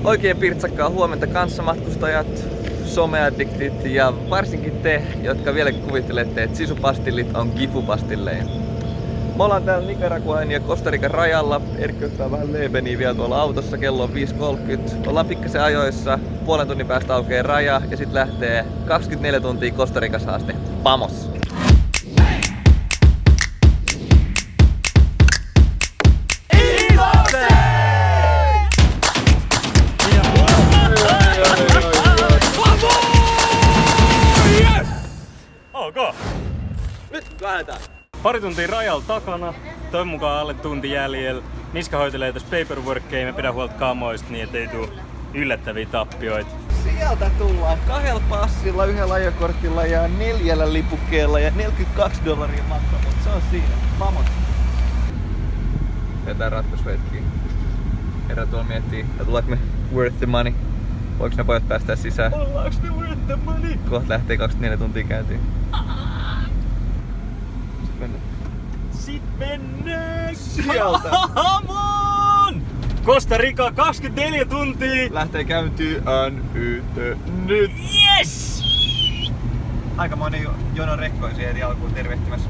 Oikein pirtsakkaa huomenta kanssamatkustajat, someaddiktit ja varsinkin te, jotka vieläkin kuvittelette, että sisupastillit on gifupastilleja. Me ollaan täällä Nicaraguan ja Costa Rican rajalla. Erkki ottaa vähän leebeniä vielä tuolla autossa, kello on 5.30. Ollaan pikkasen ajoissa, puolen tunnin päästä aukeaa raja ja sit lähtee 24 tuntia Costa Ricassa asti. Vamos! Ok. Nyt lähdetään! Pari tuntia rajalla takana, toivon mukaan alle tunti jäljellä. Miska hoitelee tässä paperworkkeja, me pidä huolta kamoista niin ettei tuu yllättäviä tappioita. Sieltä tullaan 2 passilla, 1 ajokortilla ja 4 lipukkeella ja $42 maksaa, mutta se on siinä. Vamos! Vetää ratkaisuhetkiä. Herra tuolla miettii, että tuleeko me worth the money. Voiko ne pojat päästää sisään? Ollaanko me worth the money? Kohta lähtee 24 tuntia käyntiin. Sit mennään! Sieltä! Come on! Costa Rica 24 tuntia! Lähtee käyntiin nyt! Yes! Aika moni jono rekkoisi heti alkuun tervehtimässä.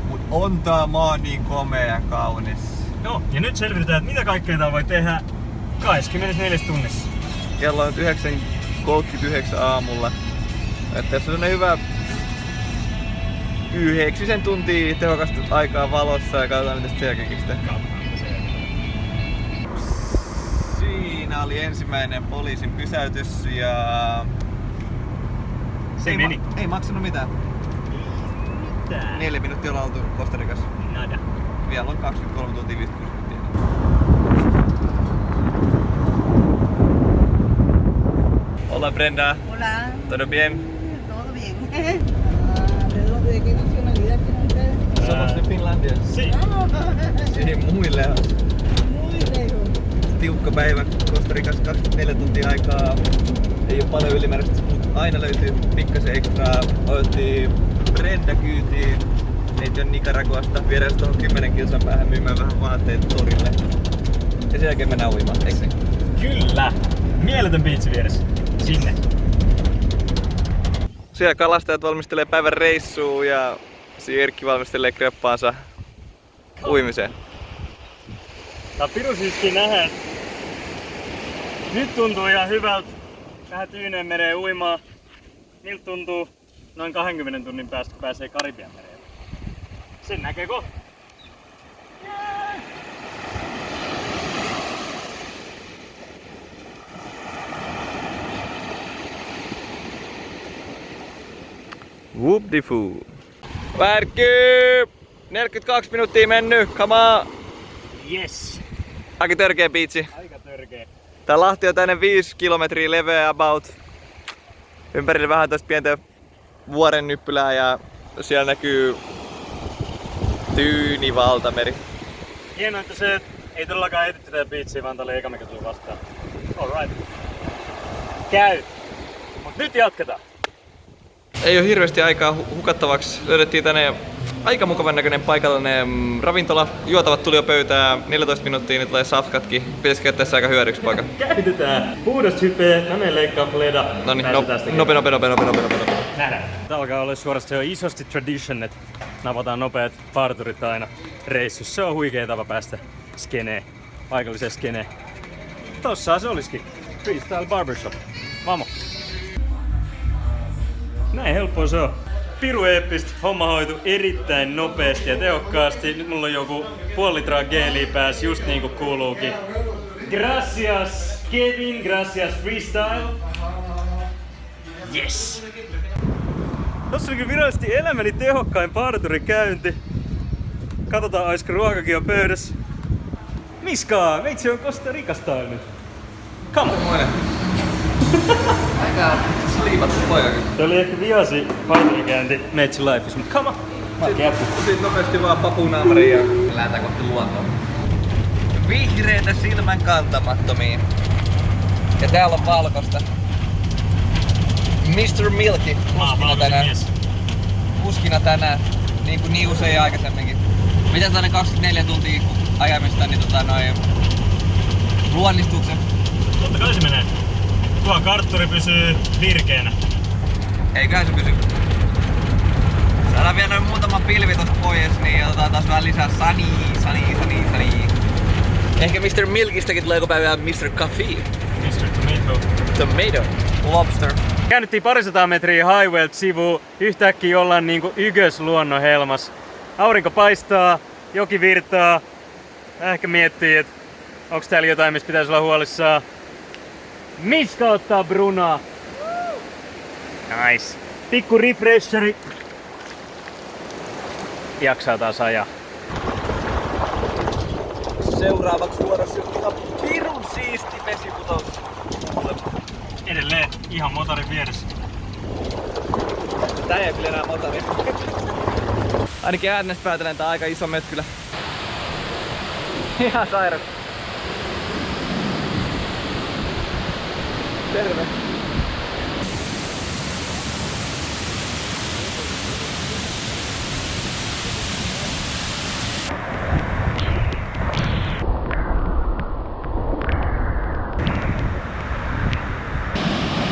Mut on tää maa niin komea ja kaunis. No, ja nyt selvitetään, että mitä kaikkea täällä voi tehdä 24 tunnissa. Kello on 9.39 aamulla. Että tässä on hyvä 9 tuntia tehokasta aikaa valossa ja katsotaan mitä sen jälkeen sitä. Siinä oli ensimmäinen poliisin pysäytys ja... Se meni. Ei maksanut mitään. 4 minuuttia ollaan oltu Costa Ricassa. Nada. Vielä on 23 tuntia 56 minuuttia. Hola Brenda. Hola. ¿Todo bien? Todo bien. ¿De qué nacionalidad tienen ustedes? Somos de Finlandia. Si. Sí, muy lejos. Muy lejos. Tiukka päivä Costa Ricassa, 24 tuntia aikaa. Ei oo paljon ylimääräistä, mutta aina löytyy pikkasen ekstraa. Otettiin Brenda kyytiin. Neiti on Nicaraguasta. Viedään tuohon 10 kilsan päähän myymään vähän vaatteita torille. Ja sen jälkeen mennään uimaan, eikö niin? Kyllä! Mieletön biitsi vieressä. Sinne. Siellä kalastajat valmistelee päivän reissua ja siinä Erkki valmistelee kreppaansa uimiseen. Tää on pirun siistiä nähdä, että nyt tuntuu ihan hyvältä. Vähän Tyyneen mereen uimaan. Miltä tuntuu noin 20 tunnin päästä, kun pääsee Karibian mereen? Sen näkee kohta. Whoop-de-foo. Värkky! 42 minuuttia mennyt, come on! Yes! Aika törkeä biitsi. Aika törkeä. Tää Lahti on tänne 5 kilometriä leveä about. Ympärillä vähän tosta pientä vuoren nyppylää ja siellä näkyy tyyni valtameri. Hienoa, että se ei todellakaan etytty tätä biitsiä, vaan tää oli eka mikä tuli vastaan. Alright. Käy! Mut nyt jatketaan! Ei oo hirveästi aikaa hukattavaksi. Löydettiin tänne aika mukavan näköinen paikallinen ravintola. Juotavat tuli jo pöytään. 14 minuuttia, niin tulee safkatkin. Pitäis käyttää aika hyödyksi poika. Käytetään puhdasta hypeä, mä menen leikkaa fleda. Noniin, nope. Nähdään. Tää alkaa olla suorastaan jo isosti tradition, että napataan nopeat parturit aina reissussa. Se on huikea tapa päästä skeneen, paikalliseen skeneen. Tossa se olisikin. Freestyle Barbershop. Vamo! Näin helppoa se on. Piru eeppistä, homma hoitu erittäin nopeasti ja tehokkaasti. Nyt mulla on joku puoli litraa geeliä pääs, just niinku kuuluukin. Gracias Kevin, gracias Freestyle. Yes! Tossa oli kyllä virallisesti elämäni tehokkain parturikäynti. Katsotaan, olisiko ruokakin jo pöydässä. Miskaa, meitsi on Costa Ricasta nyt. Come on! Aika sliipattu poikakin. Tää oli ehkä viasi parturikäynti meitsi lifeissa, mut come on! Sitten nopeasti vaan papunaamariin ja lähdetään kohti luontoa. Vihreitä silmän kantamattomia. Ja täällä on valkoista. Mr. Milky kuskina tänään, niin kuin niin usein aikaisemminkin. Mitä tänne 24 tuntia ajamista, niin luonnistuksen? Totta kai se menee. Tuo kartturi pysyy virkeänä. Eiköhän se pysy. Saadaan vielä noin muutama pilvi tosta pois, niin otetaan taas vähän lisää sanii. Ehkä Mr. Milkistäkin tulee joku päivä Mr. Coffee. Mr. Tomato. Tomato. Lobster. Käännyttiin parisataa metriä Highwaylt sivuun. Yhtäkkiä ollaan niinku Ykös luonnonhelmas. Aurinko paistaa, joki virtaa. Ehkä miettii, että onks täällä jotain, mistä pitäisi olla huolissaan. Miska ottaa Brunaa. Nice. Pikku refresheri. Jaksaa taas ajaa. Seuraavaksi vuorossa ihan pirun siisti vesiputous. Edelleen ihan motorin vieressä. Tää ei kyllä enää motori. Ainakin äänestä päätellen tää aika iso mötkylä. Ihan sairas. Terve.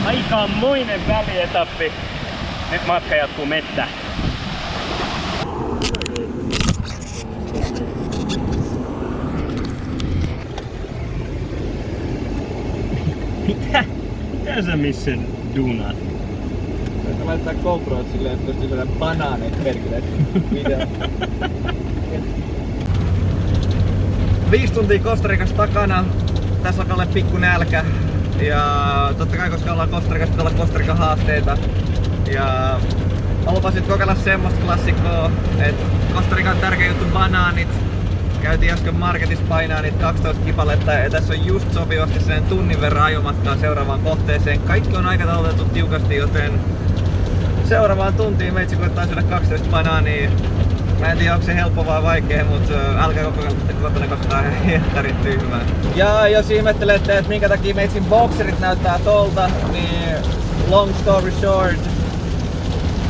Aikamoinen välietappi. Nyt matka jatkuu mettään. Mitä sä missen duunaat? Mä laittaa GoProot silleen, että pystyy saada banaaneet perkele video. 5 tuntia Kostarikassa takana. Tässä alkaa olla pikku nälkä. Ja totta kai koska ollaan Kostarikassa, pitää olla Kostarikan haasteita. Ja mä lupasin kokeilla semmoista klassikkoa, että Kostarikan tärkein juttu banaanit. Käytiin äsken marketissa painaa niitä 12 kipaletta ja tässä on just sopivasti sen tunnin verran ajomatkaa seuraavaan kohteeseen. Kaikki on aikataulutettu tiukasti, joten seuraavaan tuntiin meitsi koittaa syödä 12 banaania. Mä en tiedä onko se helppo vai vaikea, mutta älkää koko ajan kotona, koska tää on helttarin tyhmää. Ja jos ihmettelette, että minkä takia meitsin bokserit näyttää tolta, niin long story short.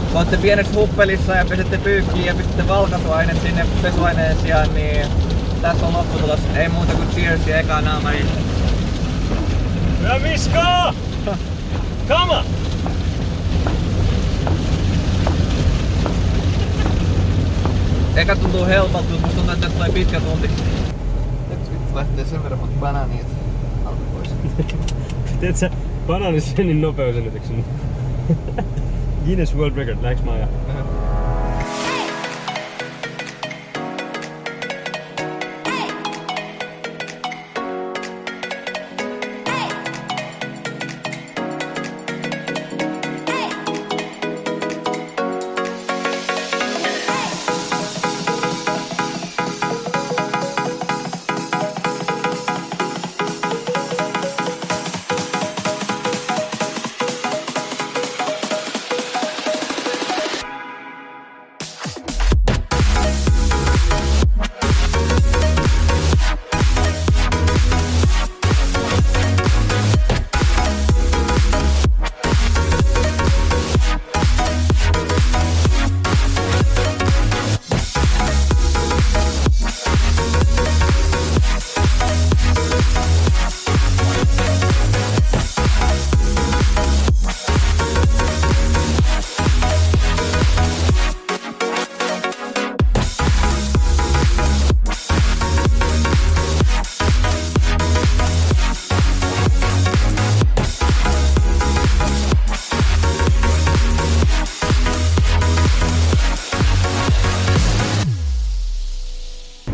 Kun ootte pienessä huppelissa ja pesette pyykkiä ja pistätte valkaisuaineet sinne pesuaineen sijaan, niin tässä on lopputulos. Ei muuta kuin cheers ja eka naamari. Hyvä Miska! Come on! Eka tuntuu helpolta, mutta musta tuntuu, että tulee pitkä tunti. Nyt vittu lähtee sen verran monta banaania, alku pois. Teet sä banaanissenin nopeusennätyksen? Guinness World Record, läks mä ajaa?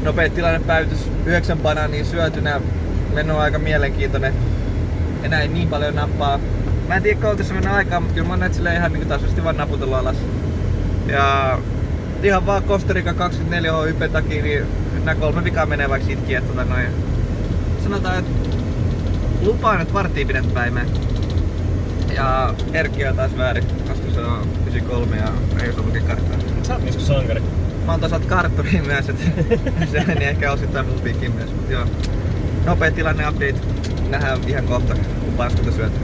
Nopea tilannepäivitys, 9 banaania syötynä. Menu on aika mielenkiintoinen. Enää ei niin paljon nappaa. Mä en tiedä kauan tässä mennä aikaa, mutta kyllä mä oon näitä silleen ihan niinku tasaisesti vaan naputellut alas. Ja ihan vaan Kostarika 24H YP:n takia, niin nää 3 vikaa menee vaikka itki, että sanotaan, että lupaan, että varttia pidetään mene. Ja Erkki on taas väärin, koska se on 93 ja ei osaa lukea karttaa. Sä oot Miska sankari. Mä oon toisaalta kartturiin myös, että se meni ehkä osittain mun piikkiin myös, mutta joo. Nopea tilanne update. Nähdään ihan kohta, kun paskuta syötyy.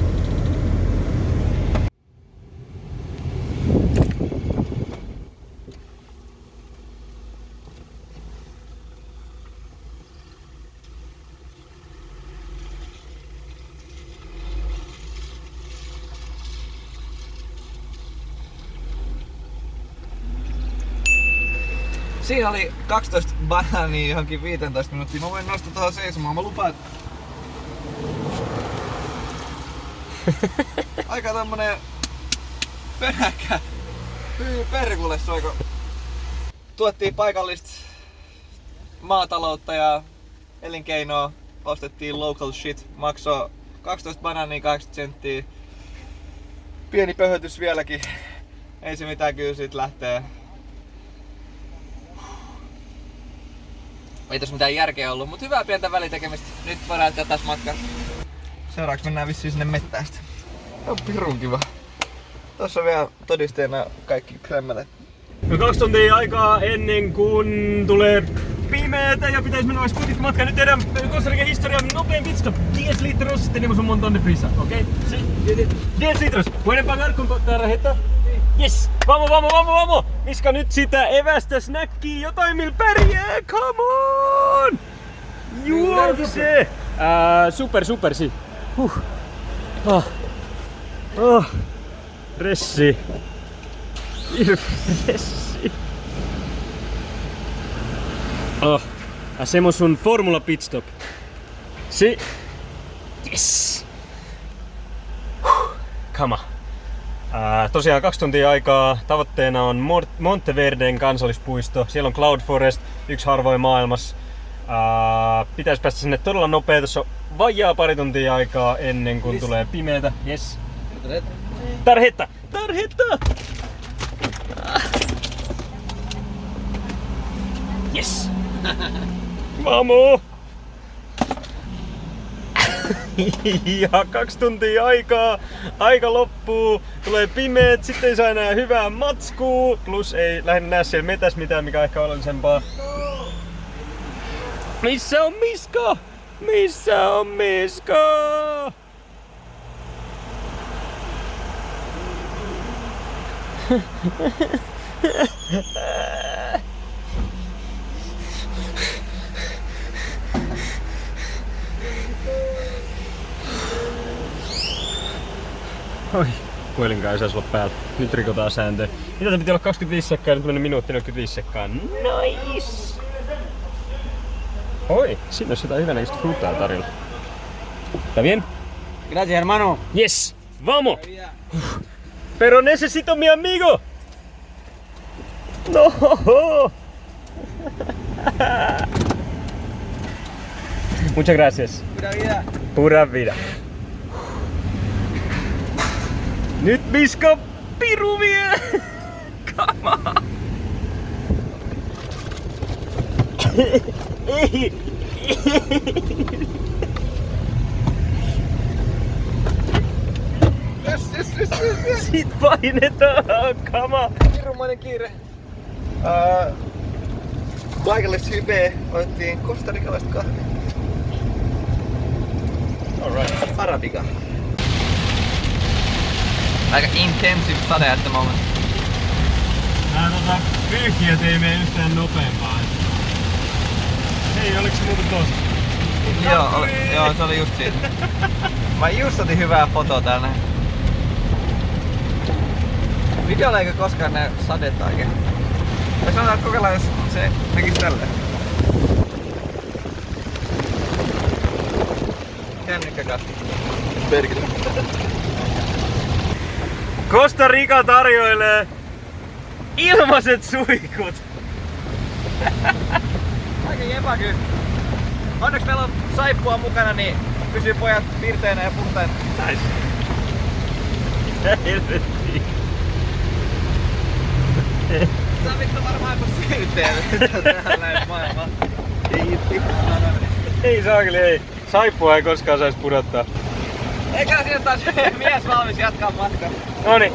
Siinä oli 12 banaania johonkin 15 minuuttia. Mä voin nostaa tuohon seisomaan. Mä lupaan. Aika tämmönen pönäkkä. Hyi perkulle soiko. Tuettiin paikallista maataloutta ja elinkeinoa. Ostettiin local shit. Maksoi 12 banaania 80 senttiä. Pieni pöhötys vieläkin. Ei se mitään, kyllä siitä lähtee. Ei tässä mitään järkeä ollut, mutta hyvää pientä välitekemistä. Nyt voidaan jatkaa taas matkan. Seuraavaksi mennään vissiin sinne mettään sitten. On pirun kiva. Tossa on vielä todisteena kaikki kremmelet. No 2 tuntia aikaa ennen kuin tulee pimeätä ja pitäisi mennä skutit matka. Nyt tehdään Costa Rican historian nopein pitstop. 10 litros, tenemos un montón de prisa, okei? Okay? Sí, 10 litros. Pueden pagar con tarjeta? Yes! Vamos, vamos, vamos, vamos! Miska nyt sitä evästä snäkkiä, jotain millä pärjää, come on! Juokse! Super, super, si. Ressi. Ressi. Hacemos un Formula Pit Stop. Si. Yes! Come on. Tosiaan 2 tuntia aikaa. Tavoitteena on Monteverden kansallispuisto. Siellä on Cloud Forest, yksi harvoin maailmassa. Pitäisi päästä sinne todella nopea. Tässä on vajaa pari tuntia aikaa ennen kuin tulee pimeätä. Yes. Tarjeta! Tarjeta! Yes! Vamo! Ja 2 tuntia aikaa, aika loppuu, tulee pimeät, sitten ei saa enää hyvää matskua, plus ei lähinnä näe siellä metäs mitään, mikä on ehkä oleellisempaa. Missä on Miska? Missä on Miska? Oi, puhelinkaan ei saisi olla päällä. Nyt rikotaan sääntöä. Mitä piti olla 25 sekkaa, nyt meni minuutti 45 sekkaa. Nice! Oi, siinä olisi jotain hyvänäköistä fruittaa tarjolla. ¿Está bien? Gracias, hermano. Yes! Vamos! Pero necesito mi amigo! No! Muchas gracias. Pura vida. Pura vida. Nyt Miska piru vie! Come on! Ei! Yes. Sit painetaan! Come on! Pirunmainen kiire. Paikallista hypeä otettiin kostarikalaista kahvia. Alright. Arabica. Aika intensive sade at the moment. Nää pyyhkijät ei mene yhtään nopeampaa. Hei, oliks se muuten tosta? Joo, se oli just siitä. Mä just otin hyvää fotoa täällä. Videolla eikö koskaan näy sadetta oikein. Ja sanotaan, että kokeillaan, jos se tekis tälleen. Kännykkä kasti. Perkele. Costa Rica tarjoilee ilmaiset suihkut. Aika jepa kyllä. Onneksi meillä on saippua mukana, niin pysyy pojat pirteinä ja puhtain. Nice. Mitä helvettiä? Tää on vittu varmaan joku syyteen tähän maailmaan. Ei saakeli, ei. Saippua ei koskaan saisi pudottaa. Eikä siinä taas mies valmis jatkaa matkaa. Noniin.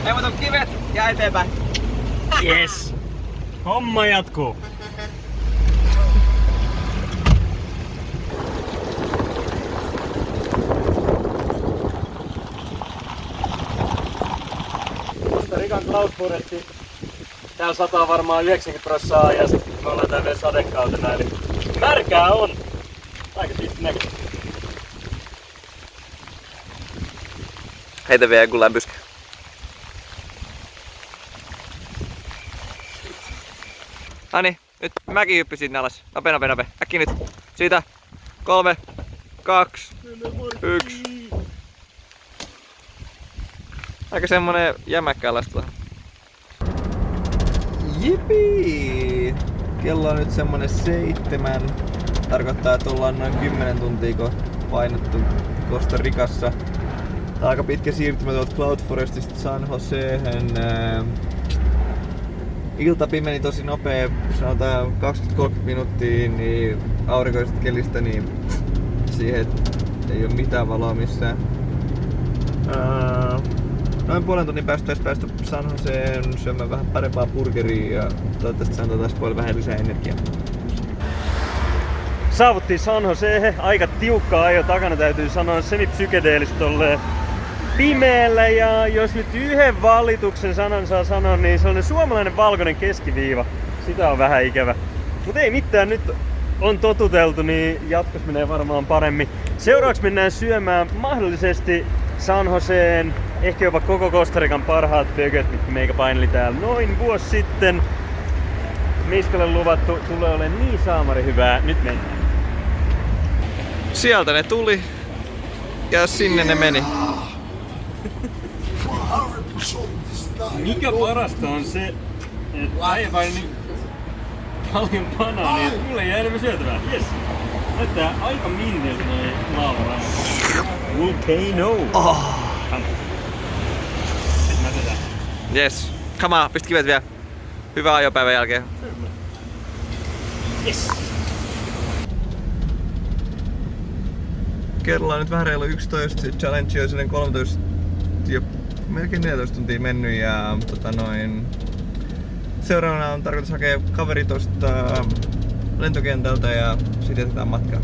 Ei muuta kivet ja eteenpäin. Yes. Homma jatkuu. Costa Rican Cloud Foresti. Täällä sataa varmaan 90% ajasta. Me ollaan täällä sadekautena, eli märkää on. Aika siisti näköistä. Heitä vielä joku lämpyskä. Noniin, nyt mäkin hyppi sinne alas. Nope. Äkki nyt. Siitä. 3, 2, 1. Aika semmonen jämäkkä alastua. Jipii! Kello on nyt semmonen 7. Tarkoittaa, että ollaan noin 10 tuntia painettu Costa Ricassa. Tää on aika pitkä siirtymä tuolta Cloud Forestista San Joseen. Ilta meni tosi nopea, sanotaan 20-30 minuuttia niin aurinkoisesta kelistä, niin siihen ei oo mitään valoa missään. Noin puolen tunnin päästä San Joseen syömään vähän parempaa burgeria ja toivottavasti se antaa taas puolella vähän lisää energiaa. Saavuttiin San Joseen. Aika tiukka ajo takana, täytyy sanoa, semipsykedeellistä tolleen pimeällä, ja jos nyt yhden valituksen sanan saa sanoa, niin sellainen suomalainen valkoinen keskiviiva. Sitä on vähän ikävä. Mut ei mitään, nyt on totuteltu, niin jatkos menee varmaan paremmin. Seuraavaksi mennään syömään mahdollisesti San Joseen, ehkä jopa koko Costa Rican parhaat bögöt, mitkä meikä paineli täällä noin vuosi sitten. Miskalle luvattu tulee olemaan niin saamari hyvää. Nyt mennään. Sieltä ne tuli ja sinne ne meni. Mikä parasta on se, että äijä niin paljon panaa, niin mulle ei jää enemmän syötävää. Jes! Näyttää aika minniltä noi laavarannat. Volcano! Sitten mä tätä. Yes. Come on, pistä kivet vielä. Hyvää ajopäivän jälkeen. Yes! Kello on nyt vähän reilu 11. Challenge on sellainen 13 ja melkein 14 tuntia mennyt ja seuraavana on tarkoitus hakea kaveri tosta lentokentältä ja sitten jätetään matkaa.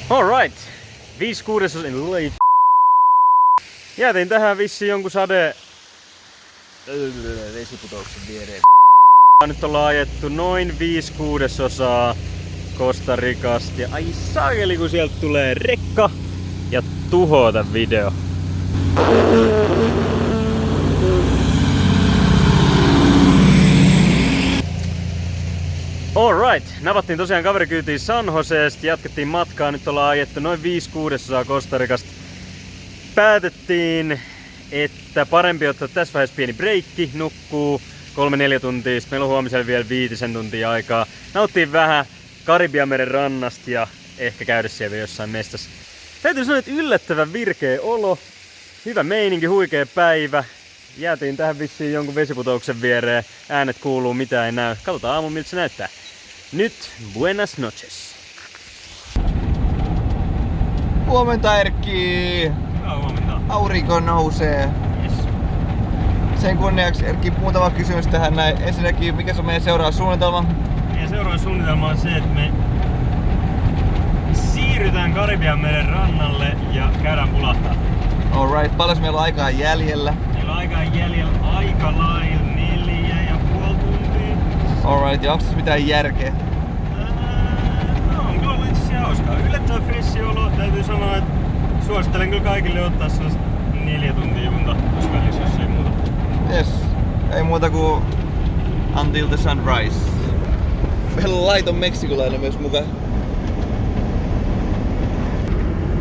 Alright! 5/6 jäätiin tähän vissiin jonkun vesiputouksen viereen. Nyt ollaan ajettu noin 5/6 Costa Ricasta ja ai saakeli kun sieltä tulee rekka ja tuhota video. Alright, napattiin tosiaan kaverikyytiin San Joseesta, jatkettiin matkaa, nyt ollaan ajettu noin 5/6 Costa Ricasta. Päätettiin, että parempi ottaa tässä vaiheessa pieni breikki, nukkuu 3-4 tuntia, meillä on huomisella vielä 5 tuntia aikaa. Nauttiin vähän Karibianmeren rannasta ja ehkä käydä siellä jossain mestassa. Täytyy sanoa, että yllättävän virkeä olo, hyvä meininki, huikea päivä. Jäätiin tähän vissiin jonkun vesiputouksen viereen, äänet kuuluu, mitä ei näy. Katsotaan aamulla miltä se näyttää. Nyt, buenas noches. Huomenta Erkki! Huomenta. Aurinko nousee. Yes. Sen kunniaksi Erkki, muutama kysymys tähän näin. Ensinnäkin, mikä on meidän seuraava suunnitelma? Meidän seuraava suunnitelma on se, että me siirrytään Karibianmeren rannalle ja käydään pulahtaa. Alright, paljon meillä on aikaa jäljellä? Meillä on aikaa jäljellä aika lailla 4,5 tuntia. Alright, ja onko tässä mitään järkeä? No on kyllä itse asiassa hauskaa. Yllättävän fressi olo. Täytyy sanoa, että suosittelen kyllä kaikille ottaa sellaiset 4 tuntia junta, jos välissä, jos ei muuta. Yes, ei muuta kuin until the sunrise. Meillä on laiton meksikolainen myös mukaan.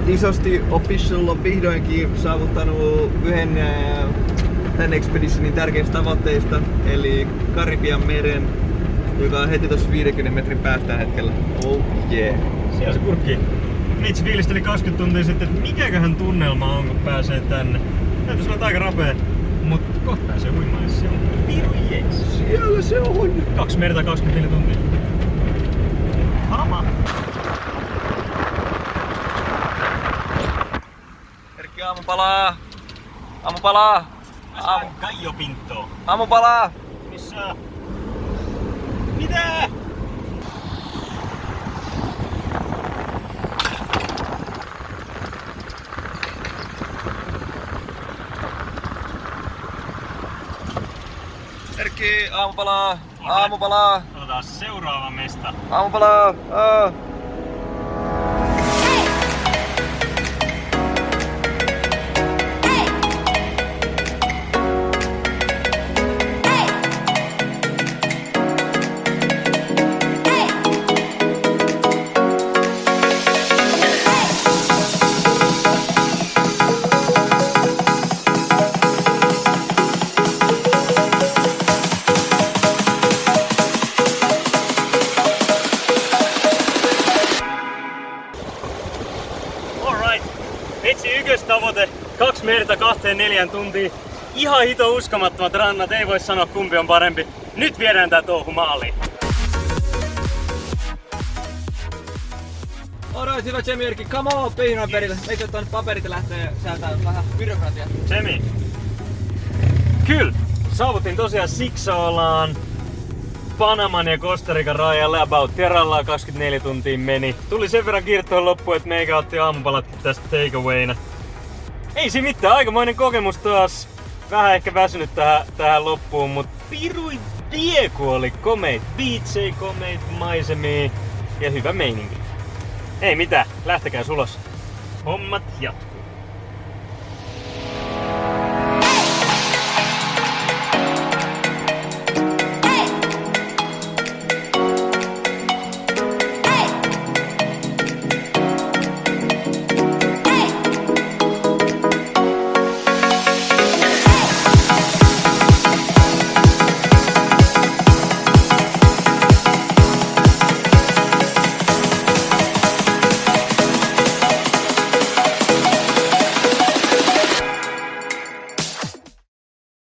Isosti Official on vihdoinkin saavuttanut yhden tän expeditionin tärkeistä tavoitteista, eli Karibianmeren, joka on heti tuossa 50 metrin päästä hetkellä. Oh yeah. Siellä se kurkki. Itse fiilisteli 20 tuntia sitten, että mikäköhän tunnelma on, kun pääsee tänne. Täytyy sanoa, että aika rapea, mut kohta pääsee uimaan, ja se on piru jees. Siellä se on! 2 merta 24 tuntia. Hama! Erkki, aamupalaa! Aamupalaa! Gallo Pinto. Aamupalaa! Missä? Mitä? Erkki, aamupalaa! Aamupalaa! Otetaan seuraava mesta. Aamupalaa! merta 2-4 tuntiin. Ihan hito uskomattomat rannat, ei voi sanoa kumpi on parempi. Nyt viedään tää touhu maaliin. Alright, hyvä Jemi-Erkki, come on pihnoin perille. Eikö tuonne paperit ja lähtee säätää vähän byrokratiaa? Jemi. Kyllä, saavuttiin tosiaan Sixolaan Panaman ja Costa Rican rajalle about kerrallaan 24 tuntia meni. Tuli sen verran kiirtoon loppuun, että meikä otti aamupalatkin tästä takeawayna. Ei siinä mitään, aikamoinen kokemus taas. Vähän ehkä väsynyt tähän loppuun, mut pirui vieku oli komeit beatsei, komeit maisemia ja hyvä meininki. Ei mitään, lähtekää ulos. Hommat jatkuu.